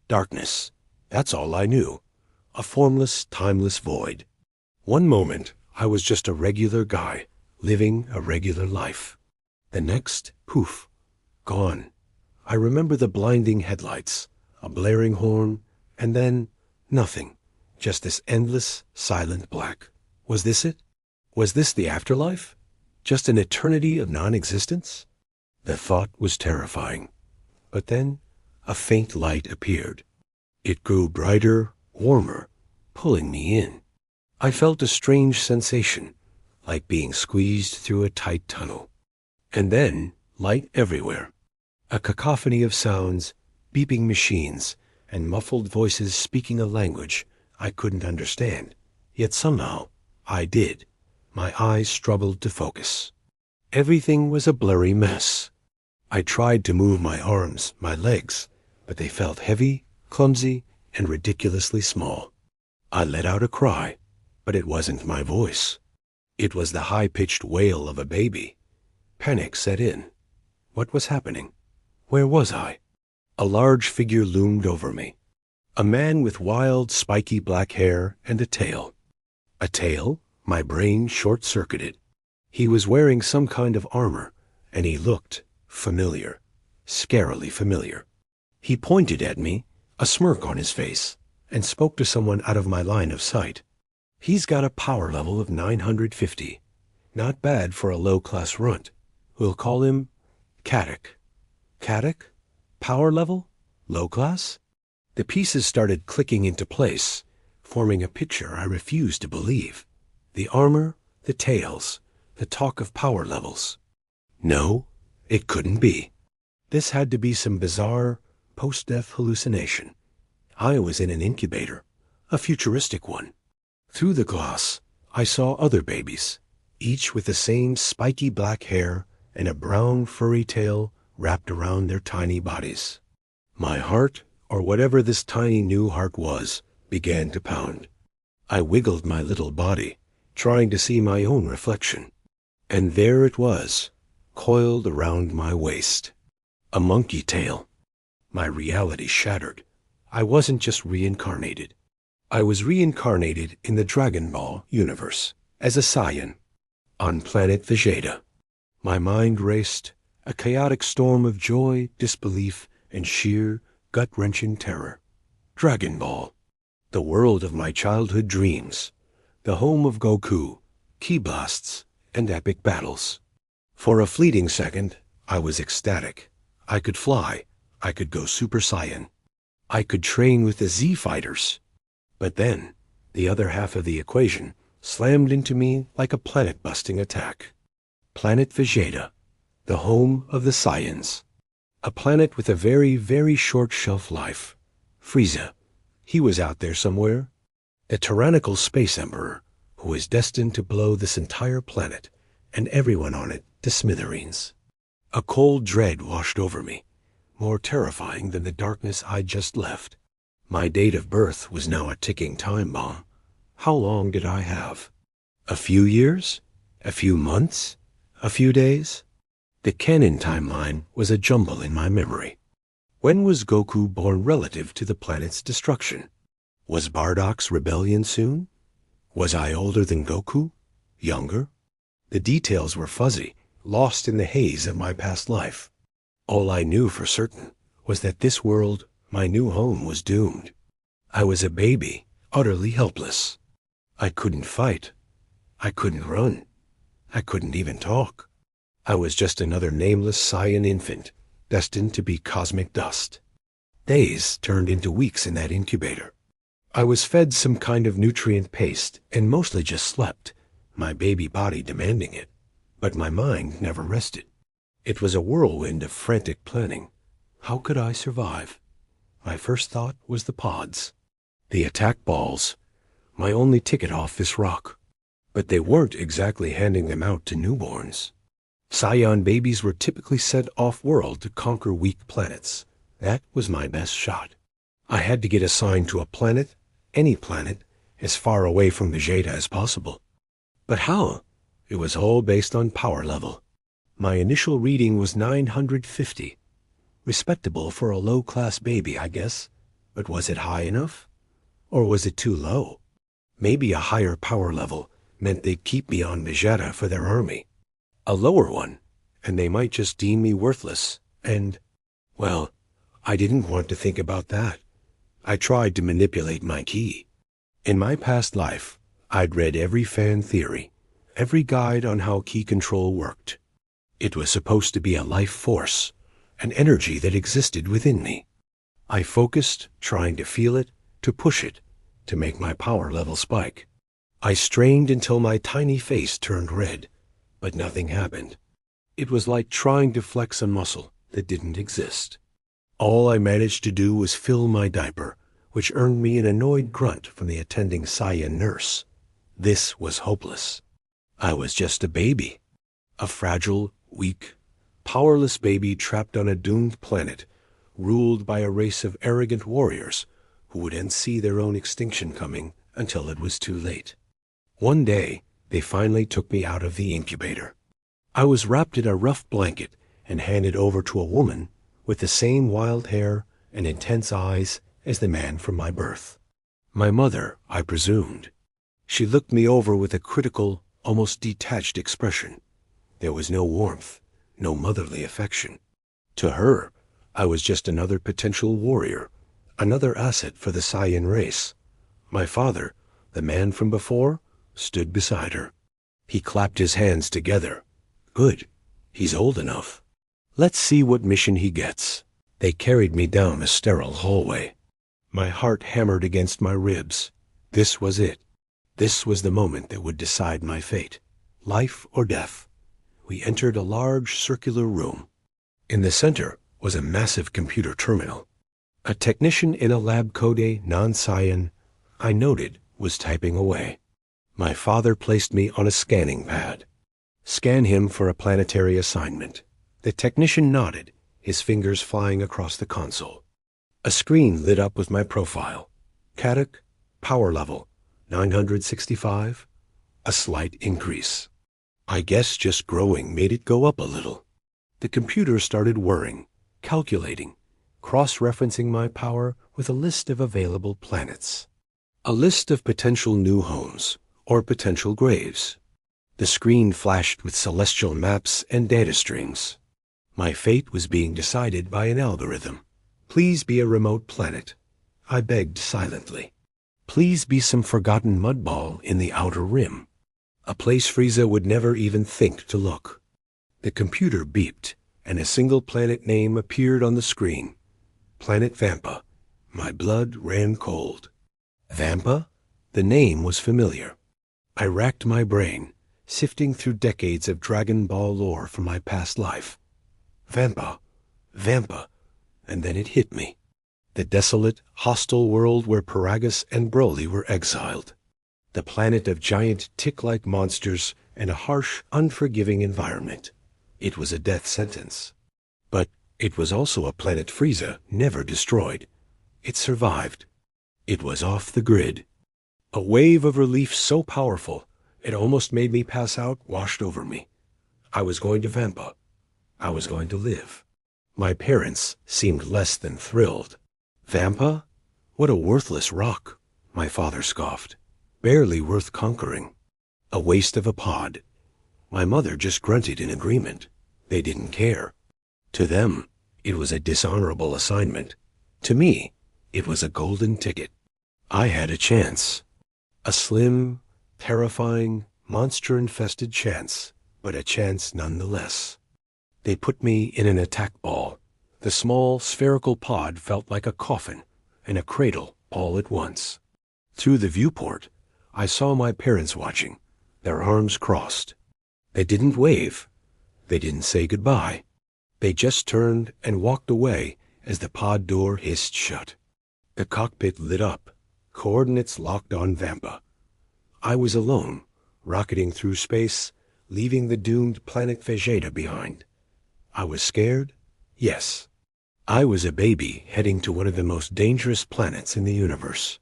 Darkness. That's all I knew. A formless, timeless void. One moment, I was just a regular guy, living a regular life. The next, poof, gone. I remember the blinding headlights, a blaring horn, and then nothing. Just this endless, silent black. Was this it? Was this the afterlife? Just an eternity of non-existence? The thought was terrifying. But then a faint light appeared. It grew brighter, warmer, pulling me in. I felt a strange sensation, like being squeezed through a tight tunnel. And then light everywhere. A cacophony of sounds, beeping machines, and muffled voices speaking a language I couldn't understand. Yet somehow I did. My eyes struggled to focus. Everything was a blurry mess. I tried to move my arms, my legs, but they felt heavy, clumsy, and ridiculously small. I let out a cry, but it wasn't my voice. It was the high-pitched wail of a baby. Panic set in. What was happening? Where was I? A large figure loomed over me. A man with wild, spiky black hair and a tail. A tail? My brain short-circuited. He was wearing some kind of armor, and he looked familiar. Scarily familiar. He pointed at me, a smirk on his face, and spoke to someone out of my line of sight. He's got a power level of 950. Not bad for a low-class runt. We'll call him Kadak. Kadak? Power level? Low class? The pieces started clicking into place, forming a picture I refused to believe. The armor, the tails, the talk of power levels. No, it couldn't be. This had to be some bizarre, post-death hallucination. I was in an incubator, a futuristic one. Through the glass, I saw other babies, each with the same spiky black hair and a brown furry tail wrapped around their tiny bodies. My heart, or whatever this tiny new heart was, began to pound. I wiggled my little body, trying to see my own reflection. And there it was, coiled around my waist. A monkey tail. My reality shattered. I wasn't just reincarnated. I was reincarnated in the Dragon Ball universe, as a Saiyan, on planet Vegeta. My mind raced, a chaotic storm of joy, disbelief, and sheer, gut-wrenching terror. Dragon Ball, the world of my childhood dreams, the home of Goku, ki blasts, and epic battles. For a fleeting second, I was ecstatic. I could fly. I could go Super Saiyan. I could train with the Z fighters. But then, the other half of the equation slammed into me like a planet-busting attack. Planet Vegeta, the home of the Saiyans. A planet with a very, very short shelf life. Frieza, he was out there somewhere. A tyrannical space emperor who was destined to blow this entire planet and everyone on it to smithereens. A cold dread washed over me, more terrifying than the darkness I'd just left. My date of birth was now a ticking time bomb. How long did I have? A few years? A few months? A few days? The canon timeline was a jumble in my memory. When was Goku born relative to the planet's destruction? Was Bardock's rebellion soon? Was I older than Goku? Younger? The details were fuzzy, lost in the haze of my past life. All I knew for certain was that this world, my new home, was doomed. I was a baby, utterly helpless. I couldn't fight. I couldn't run. I couldn't even talk. I was just another nameless Saiyan infant, destined to be cosmic dust. Days turned into weeks in that incubator. I was fed some kind of nutrient paste and mostly just slept, my baby body demanding it. But my mind never rested. It was a whirlwind of frantic planning. How could I survive? My first thought was the pods. The attack balls. My only ticket off this rock. But they weren't exactly handing them out to newborns. Saiyan babies were typically sent off-world to conquer weak planets. That was my best shot. I had to get assigned to a planet, any planet, as far away from Vegeta as possible. But how? It was all based on power level. My initial reading was 950. Respectable for a low-class baby, I guess. But was it high enough? Or was it too low? Maybe a higher power level meant they'd keep me on Vegeta for their army. A lower one, and they might just deem me worthless, and, well, I didn't want to think about that. I tried to manipulate my ki. In my past life, I'd read every fan theory, every guide on how ki control worked. It was supposed to be a life force, an energy that existed within me. I focused, trying to feel it, to push it, to make my power level spike. I strained until my tiny face turned red, but nothing happened. It was like trying to flex a muscle that didn't exist. All I managed to do was fill my diaper, which earned me an annoyed grunt from the attending Saiyan nurse. This was hopeless. I was just a baby, a fragile, weak, powerless baby trapped on a doomed planet, ruled by a race of arrogant warriors who wouldn't see their own extinction coming until it was too late. One day, they finally took me out of the incubator. I was wrapped in a rough blanket and handed over to a woman with the same wild hair and intense eyes as the man from my birth. My mother, I presumed. She looked me over with a critical, almost detached expression. There was no warmth, no motherly affection. To her, I was just another potential warrior, another asset for the Saiyan race. My father, the man from before, stood beside her. He clapped his hands together. Good. He's old enough. Let's see what mission he gets. They carried me down a sterile hallway. My heart hammered against my ribs. This was it. This was the moment that would decide my fate. Life or death. We entered a large circular room. In the center was a massive computer terminal. A technician in a lab coat non-Saiyan, I noted, was typing away. My father placed me on a scanning pad. Scan him for a planetary assignment. The technician nodded, his fingers flying across the console. A screen lit up with my profile. Kadak, power level, 965, a slight increase. I guess just growing made it go up a little. The computer started whirring, calculating, cross-referencing my power with a list of available planets. A list of potential new homes, or potential graves. The screen flashed with celestial maps and data streams. My fate was being decided by an algorithm. Please be a remote planet, I begged silently. Please be some forgotten mudball in the outer rim. A place Frieza would never even think to look. The computer beeped, and a single planet name appeared on the screen. Planet Vampa. My blood ran cold. Vampa? The name was familiar. I racked my brain, sifting through decades of Dragon Ball lore from my past life. Vampa, Vampa, and then it hit me. The desolate, hostile world where Paragus and Broly were exiled. The planet of giant tick-like monsters and a harsh, unforgiving environment. It was a death sentence. But it was also a planet Frieza never destroyed. It survived. It was off the grid. A wave of relief so powerful, it almost made me pass out, washed over me. I was going to Vampa. I was going to live. My parents seemed less than thrilled. Vampa? What a worthless rock, my father scoffed. Barely worth conquering. A waste of a pod. My mother just grunted in agreement. They didn't care. To them, it was a dishonorable assignment. To me, it was a golden ticket. I had a chance. A slim, terrifying, monster-infested chance, but a chance nonetheless. They put me in an attack ball. The small, spherical pod felt like a coffin and a cradle all at once. Through the viewport, I saw my parents watching, their arms crossed. They didn't wave. They didn't say goodbye. They just turned and walked away as the pod door hissed shut. The cockpit lit up, coordinates locked on Vampa. I was alone, rocketing through space, leaving the doomed planet Vegeta behind. I was scared? Yes. I was a baby heading to one of the most dangerous planets in the universe.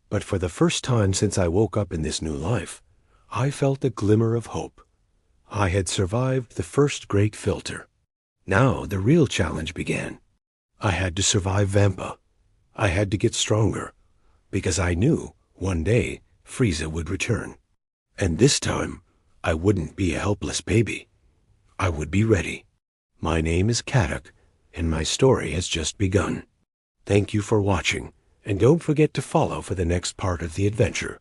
But for the first time since I woke up in this new life, I felt a glimmer of hope. I had survived the first great filter. Now the real challenge began. I had to survive Vampa. I had to get stronger, because I knew one day Frieza would return. And this time, I wouldn't be a helpless baby. I would be ready. My name is Karak, and my story has just begun. Thank you for watching, and don't forget to follow for the next part of the adventure.